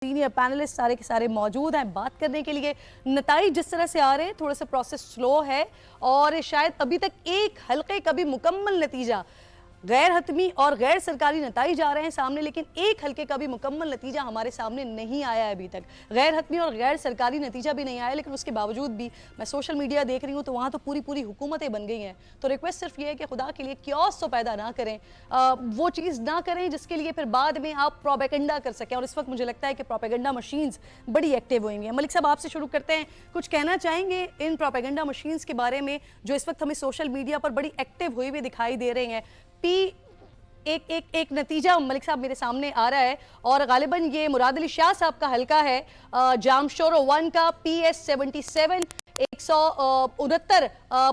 Senior panelist सारे के सारे मौजूद हैं बात करने के लिए। नताइज जिस तरह से आ रहे हैं, थोड़ा सा प्रोसेस स्लो है और शायद अभी तक एक हल्के का भी मुकम्मल नतीजा, गैर हतमी और गैर सरकारी नताइज आ रहे हैं सामने, लेकिन एक हल्के का भी मुकम्मल नतीजा हमारे सामने नहीं आया है अभी तक। गैर हतमी और गैर सरकारी नतीजा भी नहीं आया, लेकिन उसके बावजूद भी मैं सोशल मीडिया देख रही हूँ तो वहाँ तो पूरी पूरी हुकूमतें बन गई हैं। तो रिक्वेस्ट सिर्फ ये है कि खुदा के लिए क्योस तो पैदा ना करें, वो चीज़ ना करें जिसके लिए फिर बाद में आप प्रोपेगेंडा कर सकें। और इस वक्त मुझे लगता है कि प्रोपेगेंडा मशीन्स बड़ी एक्टिव हुई हैं। मलिक साहब, आपसे शुरू करते हैं, कुछ कहना चाहेंगे इन प्रोपेगेंडा मशीन्स के बारे में जो इस वक्त हमें सोशल मीडिया पर बड़ी एक्टिव हुई हुई दिखाई दे रही हैं? एक नतीजा मलिक साहब मेरे सामने आ रहा है और गालिबन ये मुराद अली शाह साहब का हल्का है, जामशोरो 1 का PS 77 169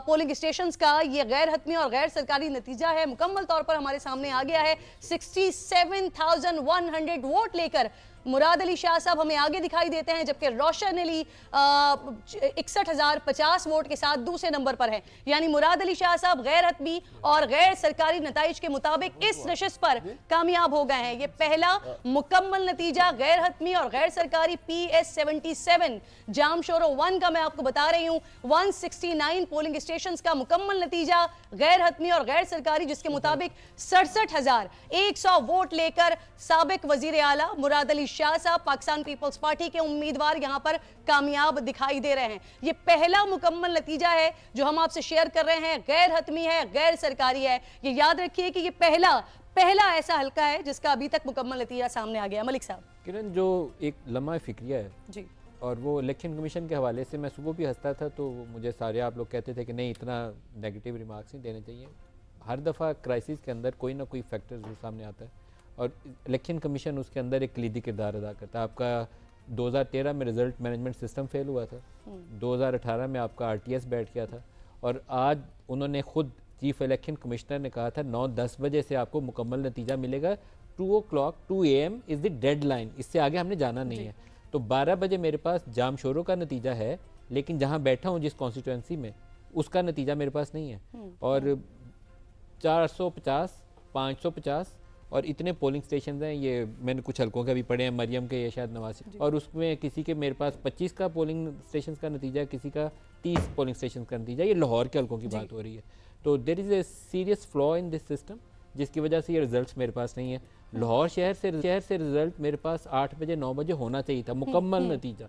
पोलिंग स्टेशंस का ये गैर हतमी और गैर सरकारी नतीजा है। मुकम्मल तौर पर हमारे सामने आ गया है। 67,100 वोट लेकर मुराद अली शाह साहब हमें आगे दिखाई देते हैं, जबकि रोशन अली 61,050 वोट के साथ दूसरे नंबर पर है। यानी मुराद अली शाह साहब गैर हतमी और गैर सरकारी नताइज के मुताबिक इस नशिस्त पर कामयाब हो गए हैं। ये पहला मुकम्मल नतीजा गैर हतमी और गैर सरकारी PS 77 जामशोरो 1 का मैं आपको बता रही हूँ। 169 पोलिंग स्टेशन का मुकम्मल नतीजा गैर हतमी और गैर सरकारी, जिसके मुताबिक 67,100 वोट लेकर साबिक वजीर आला मुराद अली शाह साहब पाकिस्तान पीपल्स पार्टी के उम्मीदवार यहां पर कामयाब दिखाई दे रहे हैं। यह पहला मुकम्मल नतीजा है जो हम आपसे शेयर कर रहे हैं, गैर हतमी है, गैर सरकारी है। ये याद रखिए कि यह पहला ऐसा हल्का है जिसका अभी तक मुकम्मल नतीजा सामने आ गया। मलिक साहब, किरण, जो एक लम्हा फिक्रिया है जी, और वो इलेक्शन कमीशन के हवाले से मैं सुबह भी हंसता था तो मुझे सारे आप लोग कहते थे कि नहीं, इतना नेगेटिव रिमार्क्स नहीं देने चाहिए। हर दफ़ा क्राइसिस के अंदर कोई ना कोई फैक्टर जरूर सामने आता है और इलेक्शन कमीशन उसके अंदर एक कलीदी किरदार अदा करता है। आपका 2013 में रिजल्ट मैनेजमेंट सिस्टम फेल हुआ था, 2018 में आपका RTS बैठ गया था और आज उन्होंने खुद चीफ इलेक्शन कमिश्नर ने कहा था 9-10 बजे से आपको मुकम्मल नतीजा मिलेगा। 2 AM इज़ द डेडलाइन, इससे आगे हमने जाना नहीं है। तो 12 बजे मेरे पास जामशोरो का नतीजा है, लेकिन जहाँ बैठा हूँ जिस कॉन्स्टिट्यूंसी में, उसका नतीजा मेरे पास नहीं है। और 450, 550 और इतने पोलिंग स्टेशन हैं। ये मैंने कुछ हल्कों के भी पढ़े हैं, मरियम के या शायद नवासी, और उसमें किसी के मेरे पास 25 का पोलिंग स्टेशन का नतीजा है, किसी का 30 पोलिंग स्टेशन का नतीजा। ये लाहौर के हल्कों की बात हो रही है। तो there is a serious flaw in this system, जिसकी वजह से ये रिजल्ट्स मेरे पास नहीं है। लाहौर शहर से रिजल्ट मेरे पास 8 बजे 9 बजे होना चाहिए था, मुकम्मल नतीजा।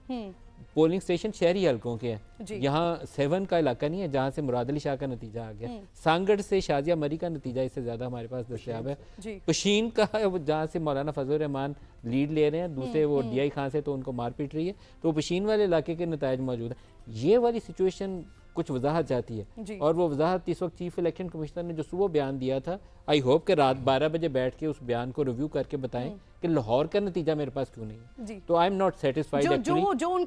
पोलिंग स्टेशन शहरी हल्कों के हैं, यहाँ 7 का इलाका नहीं है जहाँ से मुराद अली शाह का नतीजा आ गया। सांगड़ से शाजिया मरी का नतीजा इससे ज़्यादा हमारे पास दस्तयाब है। पशीन का जहाँ से मौलाना फजल रहमान लीड ले रहे हैं, दूसरे वो DI खान से तो उनको मार पीट रही है, तो पशीन वाले इलाके के नताइज मौजूद है। ये वाली सिचुएशन कुछ वजाहत चाहती है और वो वजाहत इस वक्त चीफ इलेक्शन कमिश्नर ने जो सुबह बयान दिया था, आई होप कि रात 12 बजे बैठ के उस बयान को रिव्यू करके बताएं कि लाहौर का नतीजा मेरे पास क्यों नहीं है। तो I am not satisfied actually.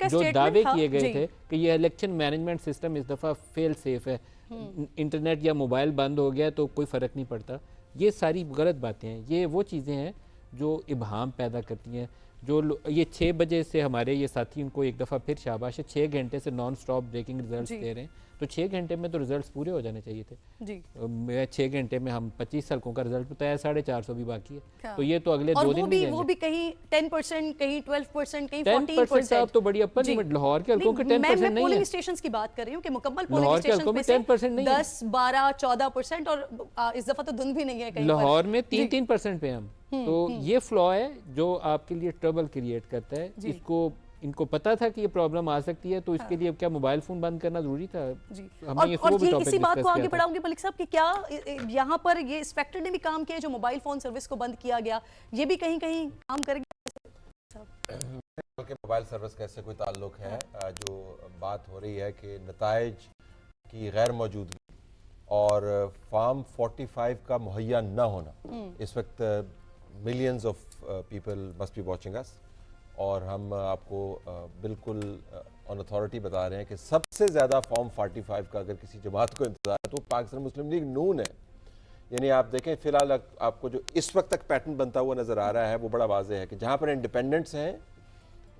जो दावे किए गए थे कि ये इलेक्शन मैनेजमेंट सिस्टम इस दफ़ा फेल सेफ है, इंटरनेट या मोबाइल बंद हो गया तो कोई फ़र्क नहीं पड़ता, ये सारी गलत बातें हैं। ये वो चीज़ें हैं जो इबहाम पैदा करती हैं। जो ये 6 बजे से हमारे ये साथी, उनको एक दफ़ा फिर शाबाश है, 6 घंटे से नॉन स्टॉप ब्रेकिंग रिजल्ट्स दे रहे हैं। तो 6 घंटे में तो रिजल्ट्स पूरे हो जाने चाहिए थे जी। 6 घंटे में हम 25 हल्कों का रिजल्ट बताया, 450 भी बाकी है। तो ये तो अगले 2 दिन में वो भी कहीं 10%, कहीं 12%, कहीं 14%। तो बड़ी अपर लिमिट लाहौर के हल्कों के 10% नहीं है। पोलिंग स्टेशंस की बात कर रही हूँ कि मुकम्मल पोलिंग स्टेशन में 10% नहीं है, 10, 12, 14% और इस दफा तो धुंध भी नहीं है कहीं। लाहौर में 3% पे हम। तो ये फ्लॉ है जो आपके लिए ट्रबल क्रिएट करता है। इसको इनको पता था कि ये प्रॉब्लम आ सकती है, तो इसके लिए क्या मोबाइल फोन बंद करना जरूरी था? जी। और ये इसी बात को आगे बढ़ाऊंगी मलिक साहब कि क्या यहाँ पर ये इस फैक्टर ने भी काम किया जो मोबाइल फोन सर्विस को बंद किया गया, ये भी कहीं कहीं काम करेगा? मोबाइल सर्विस का इससे कोई ताल्लुक है? जो बात हो रही है कि नताइज की गैर मौजूदगी और फॉर्म 45 का मुहैया न होना, इस वक्त millions of people must be watching us, और हम आपको बिल्कुल ऑन अथॉरिटी बता रहे हैं कि सबसे ज़्यादा फॉर्म 45 का अगर किसी जमात को इंतजार है तो पाकिस्तान मुस्लिम लीग नून है। यानी आप देखें फिलहाल आपको जो इस वक्त तक पैटर्न बनता हुआ नज़र आ रहा है वो बड़ा वाज़ेह है कि जहाँ पर इंडिपेंडेंट्स हैं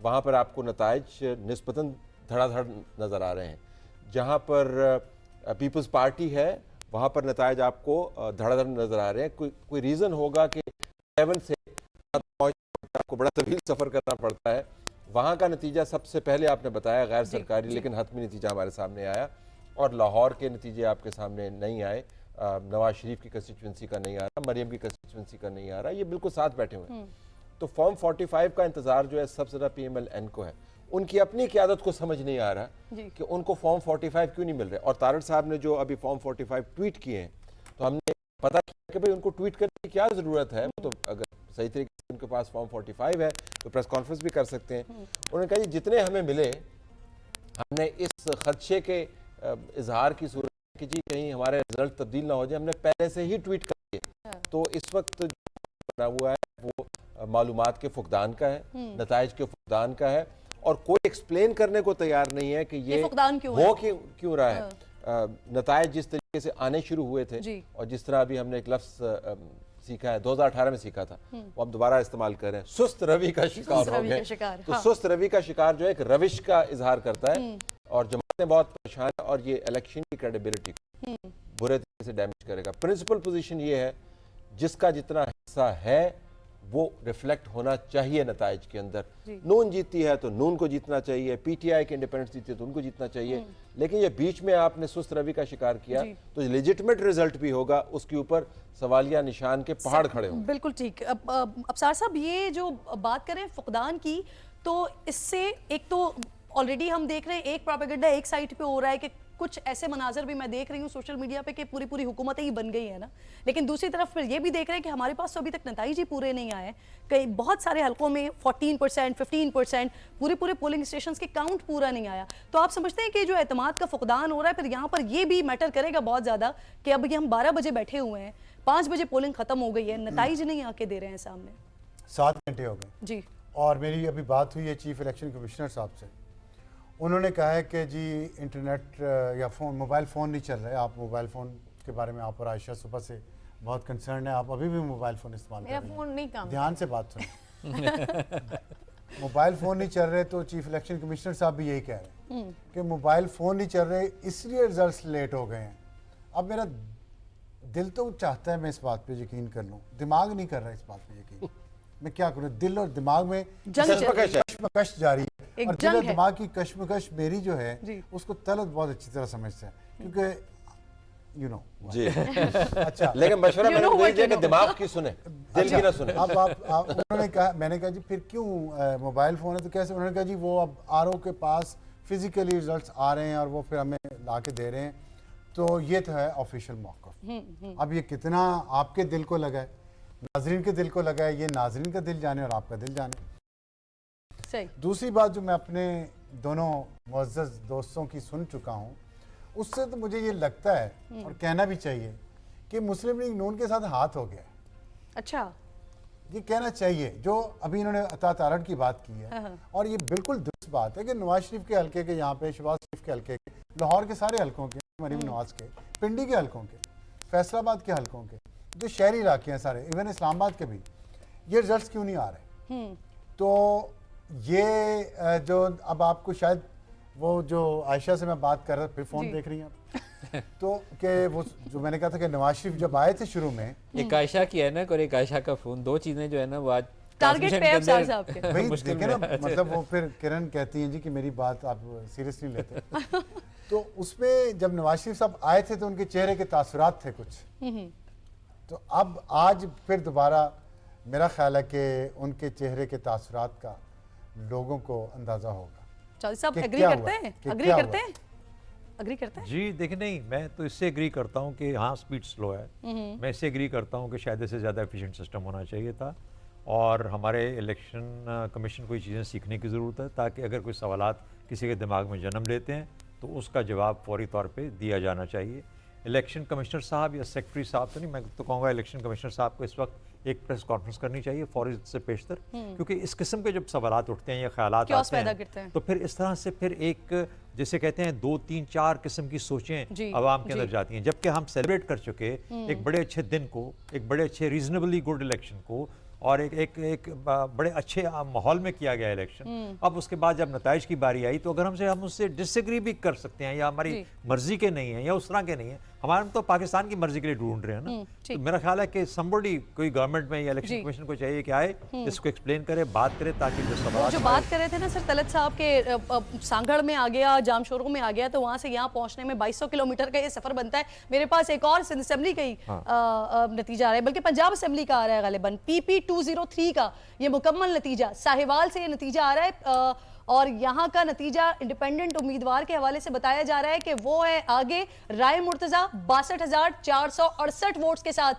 वहाँ पर आपको नताइज निस्बतन धड़ाधड़ नज़र आ रहे हैं। जहाँ पर पीपल्स पार्टी है वहाँ पर नताइज आपको धड़ाधड़ नज़र आ रहे हैं। कोई रीज़न होगा कि 7 से आपको बड़ा तवील सफ़र करना पड़ता है। वहाँ का नतीजा सबसे पहले आपने बताया गैर सरकारी लेकिन हतमी नतीजा हमारे सामने आया, और लाहौर के नतीजे आपके सामने नहीं आए। नवाज शरीफ की कंस्टिट्यूंसी का नहीं आ रहा, मरियम की कंस्टिट्यूंसी का नहीं आ रहा, ये बिल्कुल साथ बैठे हुए हैं। तो फॉर्म 45 का इंतजार जो है सबसे ज़्यादा PMLN को है। उनकी अपनी क़यादत को समझ नहीं आ रहा कि उनको फॉर्म 45 क्यों नहीं मिल रहे। और तारड़ साहब ने जो अभी फॉर्म 45 ट्वीट किए हैं, तो हमने पता किया कि भाई उनको ट्वीट करने की क्या ज़रूरत है। तो अगर सही तरीके से उनके पास फॉर्म 45 है तो प्रेस कॉन्फ्रेंस भी कर सकते हैं। उन्होंने कहा जी जितने हमें मिले, हमने इस खदशे के इजहार की सूरत कि जी कहीं हमारे रिजल्ट तब्दील ना हो जाए, हमने पहले से ही ट्वीट कर दिए। तो इस वक्त जो बना हुआ है वो मालूमात के फुकदान का है, नताइज के फुकदान का है, और कोई एक्सप्लेन करने को तैयार नहीं है कि ये फुकदान क्यों रहा है। नताइज जिस तरीके से आने शुरू हुए थे, और जिस तरह अभी हमने एक लफ्ज़ सीखा है, 2018 में सीखा था, वो हम दोबारा इस्तेमाल कर रहे हैं, सुस्त रवि का शिकार हो गए। तो सुस्त रवि का शिकार जो है एक रविश का इजहार करता है, और जमातें बहुत परेशान है, और ये इलेक्शन की क्रेडिबिलिटी बुरे तरीके से डैमेज करेगा। प्रिंसिपल पोजीशन ये है, जिसका जितना हिस्सा है वो रिफ्लेक्ट होना चाहिए नताइज के अंदर। नून जीतती है तो नून को जीतना चाहिए, PTI के इंडिपेंडेंस जीती है तो उनको जीतना चाहिए, लेकिन ये बीच में आपने सुस्त रवि का शिकार किया तो लेजिटिमेट रिजल्ट भी होगा, उसके ऊपर सवालिया निशान के पहाड़ खड़े होंगे। बिल्कुल ठीक। अब अफसार साहब, ये जो बात करें फुकदान की, तो इससे एक तो ऑलरेडी हम देख रहे हैं एक प्रोपेगेंडा एक साइड पे हो रहा है कि कुछ ऐसे मनाजर भी मैं देख रही हूँ सोशल मीडिया पे कि पूरी पूरी हुकूमतें ही बन गई है ना, लेकिन दूसरी तरफ फिर ये भी देख रहे हैं कि हमारे पास तो अभी तक नताइज ही पूरे नहीं आए। कई बहुत सारे हलकों में 14%, 15%, पूरे पोलिंग स्टेशंस के काउंट पूरा नहीं आया। तो आप समझते हैं कि जो एतमाद का फुकदान हो रहा है, फिर यहाँ पर ये भी मैटर करेगा बहुत ज़्यादा कि अब ये हम 12 बजे बैठे हुए हैं, 5 बजे पोलिंग खत्म हो गई है, नताइज नहीं आके दे रहे हैं सामने, 7 घंटे हो गए जी। और मेरी अभी बात हुई है चीफ इलेक्शन कमिश्नर साहब से, उन्होंने कहा है कि जी इंटरनेट या फ़ोन, मोबाइल फ़ोन नहीं चल रहे। आप मोबाइल फ़ोन के बारे में, आप और आयशा सुबह से बहुत कंसर्न है, आप अभी भी मोबाइल फ़ोन इस्तेमाल कर रहे हैं। मेरा फ़ोन नहीं काम, ध्यान से बात सुनो। मोबाइल फ़ोन नहीं चल रहे, तो चीफ इलेक्शन कमिश्नर साहब भी यही कह रहे हैं कि मोबाइल फ़ोन नहीं चल रहे, इसलिए रिजल्ट लेट हो गए हैं। अब मेरा दिल तो चाहता है मैं इस बात पर यकीन कर लूँ, दिमाग नहीं कर रहा इस बात पर यकीन। मैं क्या करूँ, दिल और दिमाग में कश्मकश जारी है, और दिल और दिमाग की कश्मकश मेरी जो है उसको तलत बहुत अच्छी तरह समझता है, क्योंकि यू नो जी। अच्छा, लेकिन मशवरा मैंने वही दिया कि दिमाग की सुने, दिल की ना सुने। अब आप उन्होंने कहा, मैंने कहा जी फिर क्यों मोबाइल फ़ोन है तो कैसे? उन्होंने कहा जी वो अब RO के पास फिजिकली रिजल्ट्स आ रहे हैं और वो फिर हमें ला के दे रहे हैं, तो ये तो है ऑफिशियल मौक़िफ़। अब ये कितना आपके दिल को लगा है, नाजरीन के दिल को लगा है, ये नाजरीन का दिल जाने और आपका दिल जाने। सही। दूसरी बात जो मैं अपने दोनों मुअज़्ज़ज़ दोस्तों की सुन चुका हूँ, उससे तो मुझे ये लगता है और कहना भी चाहिए कि मुस्लिम लीग नून के साथ हाथ हो गया। अच्छा, ये कहना चाहिए जो अभी इन्होंने अता तारड़ की बात की है, और ये बिल्कुल दुरुस्त बात है कि नवाज शरीफ के हल्के के, यहाँ पे शहबाज शरीफ के हल्के के, लाहौर के सारे हल्कों के, मरीम नवाज के, पिंडी के हल्कों के, फैसलाबाद के हल्कों के, जो शहरी इलाके हैं सारे, इवन इस्लामाबाद के भी, ये रिजल्ट्स क्यों नहीं आ रहे? तो ये जो अब आपको शायद वो जो आयशा से मैं बात कर रहा था, फिर फ़ोन देख रही हैं आप तो कि वो जो मैंने कहा था कि नवाज शरीफ जब आए थे शुरू में, एक आयशा की ऐनक और एक आयशा का फ़ोन, दो चीज़ें जो है ना वो आज टारगेट पे आप साहब के भाई देखें ना, मतलब वो फिर किरण कहती हैं जी कि मेरी बात आप सीरियस नहीं लेते। तो उसमें जब नवाज शरीफ साहब आए थे तो उनके चेहरे के तासुरात थे कुछ, तो अब आज फिर दोबारा मेरा ख्याल है कि उनके चेहरे के तासुरात का लोगों को अंदाजा होगा। सब एग्री करते हैं? एग्री करते हैं? एग्री करते हैं? जी देखिए, नहीं मैं तो इससे एग्री करता हूँ कि हाँ स्पीड स्लो है। मैं इससे एग्री करता हूँ कि शायद इससे ज़्यादा एफिशिएंट सिस्टम होना चाहिए था, और हमारे इलेक्शन कमीशन को ये चीज़ें सीखने की ज़रूरत है, ताकि अगर कोई सवालात किसी के दिमाग में जन्म लेते हैं तो उसका जवाब फौरी तौर पे दिया जाना चाहिए। इलेक्शन कमिश्नर साहब या सेक्रेटरी साहब तो नहीं, मैं तो कहूँगा इलेक्शन कमिश्नर साहब को इस वक्त एक प्रेस कॉन्फ्रेंस करनी चाहिए फौरी से पेशतर, क्योंकि इस किस्म के जब सवालात उठते हैं या ख्यालात आते हैं तो फिर इस तरह से फिर एक जिसे कहते हैं 2, 3, 4 किस्म की सोचें आवाम के अंदर जाती हैं, जबकि हम सेलिब्रेट कर चुके एक बड़े अच्छे दिन को, एक बड़े अच्छे रीजनेबली गुड इलेक्शन को, और एक बड़े अच्छे माहौल में किया गया इलेक्शन। अब उसके बाद जब नताइज की बारी आई तो अगर हम उससे डिसएग्री भी कर सकते हैं या हमारी मर्जी के नहीं है या उस तरह के नहीं है, हमारे तो पाकिस्तान की मर्जी के लिए ढूंढ रहे हैं ना। ठीक। तो मेरा ख्याल है कि somebody कोई गवर्नमेंट में या इलेक्शन जी। कमीशन को चाहिए कि आए, इसको एक्सप्लेन करे, बात करे, ताकि जो वो सवाल जो बात कर रहे थे ना सर तलत साहब के सांगड़ में आ गया, जामशोरों में आ गया, तो वहां से यहाँ पहुंचने में 2200 किलोमीटर का ये सफर बनता है। मेरे पास एक और सिंध असेंबली का ही नतीजा आ रहा है, बल्कि पंजाब असेंबली का आ रहा है गालिबन, PP 203 का ये मुकम्मल नतीजा, साहिवाल से ये नतीजा आ रहा है। और यहाँ का नतीजा इंडिपेंडेंट उम्मीदवार के हवाले से बताया जा रहा है कि वो है आगे, राय मुर्तजा 62,468 वोट्स के साथ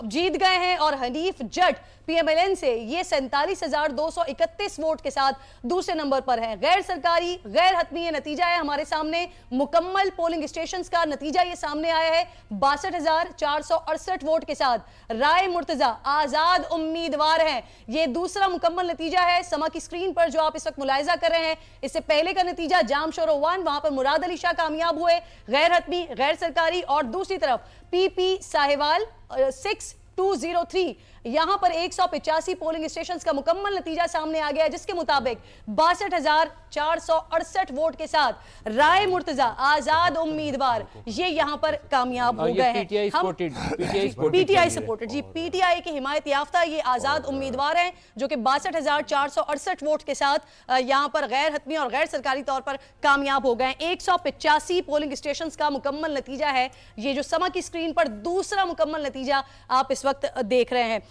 जीत गए हैं, और हनीफ जट PMLN से ये 47,231 वोट के साथ दूसरे नंबर पर है। गैर सरकारी गैर हतमी ये नतीजा है हमारे सामने, मुकम्मल पोलिंग स्टेशंस का नतीजा ये सामने आया है 62,468 वोट के साथ राय मुर्तजा आजाद उम्मीदवार हैं। ये दूसरा मुकम्मल नतीजा है। समा की स्क्रीन पर जो आप इस वक्त मुलाहिजा कर रहे हैं, इससे पहले का नतीजा जामशोरो 1, वहां पर मुराद अली शाह कामयाब हुए, गैर हतमी गैर सरकारी, और दूसरी तरफ PP साहिवाल 6203, यहां पर 185 पोलिंग स्टेशंस का मुकम्मल नतीजा सामने आ गया है, जिसके मुताबिक 62,468 वोट के साथ राय मुर्तजा आजाद उम्मीदवार ये यहां पर कामयाब हो गए हैं। PTI सपोर्टेड जी, PTI की हिमायत याफ्ता ये आजाद उम्मीदवार हैं, जो कि 62,468 वोट के साथ यहां पर गैर हतमी और गैर सरकारी तौर पर कामयाब हो गए। 185 पोलिंग स्टेशंस का मुकम्मल नतीजा है ये, जो समा की स्क्रीन पर दूसरा मुकम्मल नतीजा आप इस वक्त देख रहे हैं।